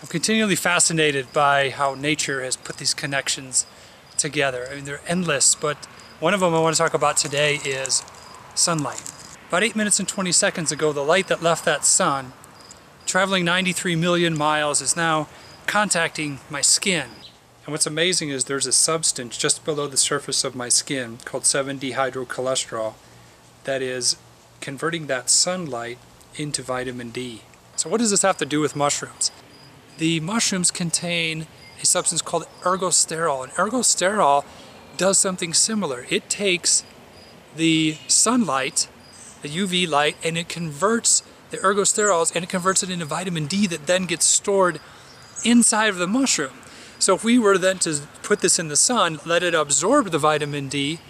I'm continually fascinated by how nature has put these connections together. I mean, they're endless, but one of them I want to talk about today is sunlight. About 8 minutes and 20 seconds ago, the light that left that sun, traveling 93 million miles, is now contacting my skin. And what's amazing is there's a substance just below the surface of my skin called 7-dehydrocholesterol that is converting that sunlight into vitamin D. So what does this have to do with mushrooms? The mushrooms contain a substance called ergosterol, and ergosterol does something similar. It takes the sunlight, the UV light, and it converts the ergosterols and it converts it into vitamin D that then gets stored inside of the mushroom. So if we were then to put this in the sun, let it absorb the vitamin D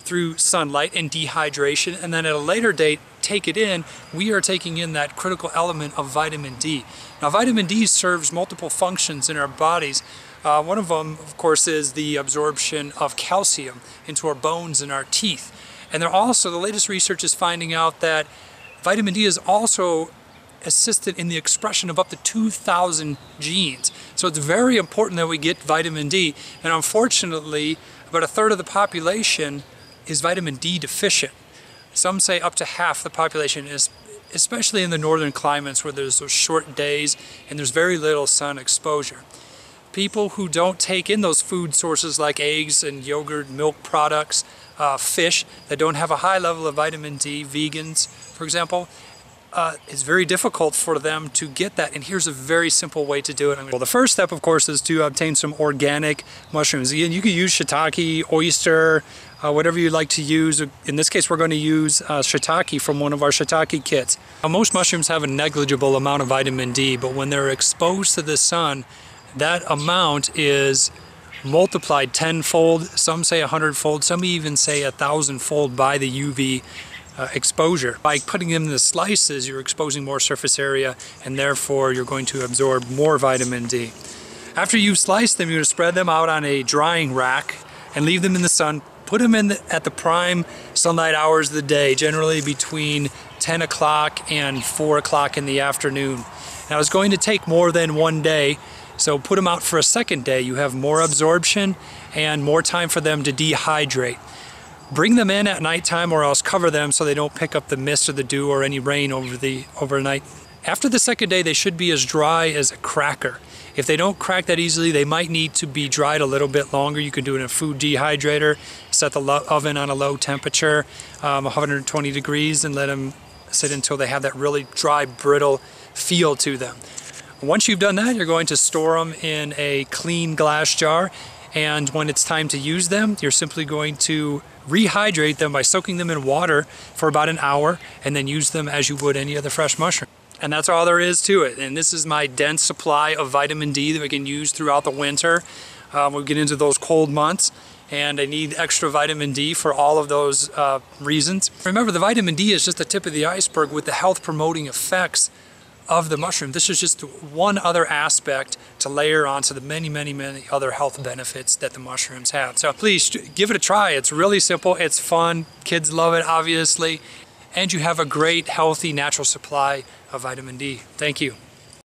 through sunlight and dehydration, and then at a later date take it in, we are taking in that critical element of vitamin D. Now vitamin D serves multiple functions in our bodies. One of them, of course, is the absorption of calcium into our bones and our teeth. And they're also, the latest research is finding out that vitamin D is also assisted in the expression of up to 2,000 genes. So it's very important that we get vitamin D, and unfortunately about a third of the population is vitamin D deficient. Some say up to half the population is, especially in the northern climates where there's those short days and there's very little sun exposure. People who don't take in those food sources like eggs and yogurt, milk products, fish that don't have a high level of vitamin D, vegans for example, it's very difficult for them to get that, and here's a very simple way to do it. Well, the first step, of course, is to obtain some organic mushrooms. Again, you can use shiitake, oyster, whatever you like to use. In this case, we're going to use shiitake from one of our shiitake kits. Most mushrooms have a negligible amount of vitamin D, but when they're exposed to the sun, that amount is multiplied tenfold, some say 100-fold, some even say 1,000-fold by the UV exposure. By putting them in the slices, you're exposing more surface area, and therefore you're going to absorb more vitamin D. After you've sliced them, you're going to spread them out on a drying rack and leave them in the sun. Put them in at the prime sunlight hours of the day, generally between 10 o'clock and 4 o'clock in the afternoon. Now it's going to take more than one day, so put them out for a second day. You have more absorption and more time for them to dehydrate. Bring them in at nighttime or else cover them so they don't pick up the mist or the dew or any rain overnight. After the second day, they should be as dry as a cracker. If they don't crack that easily, they might need to be dried a little bit longer. You can do it in a food dehydrator, set the oven on a low temperature, 120 degrees, and let them sit until they have that really dry, brittle feel to them. Once you've done that, you're going to store them in a clean glass jar, and when it's time to use them, you're simply going to rehydrate them by soaking them in water for about an hour, and then use them as you would any other fresh mushroom. And that's all there is to it. And this is my dense supply of vitamin D that we can use throughout the winter. We'll get into those cold months, and I need extra vitamin D for all of those reasons. Remember, the vitamin D is just the tip of the iceberg with the health promoting effects of the mushroom. This is just one other aspect to layer onto the many, many, many other health benefits that the mushrooms have. So please give it a try. It's really simple, it's fun, kids love it obviously, and you have a great, healthy, natural supply of vitamin D. Thank you.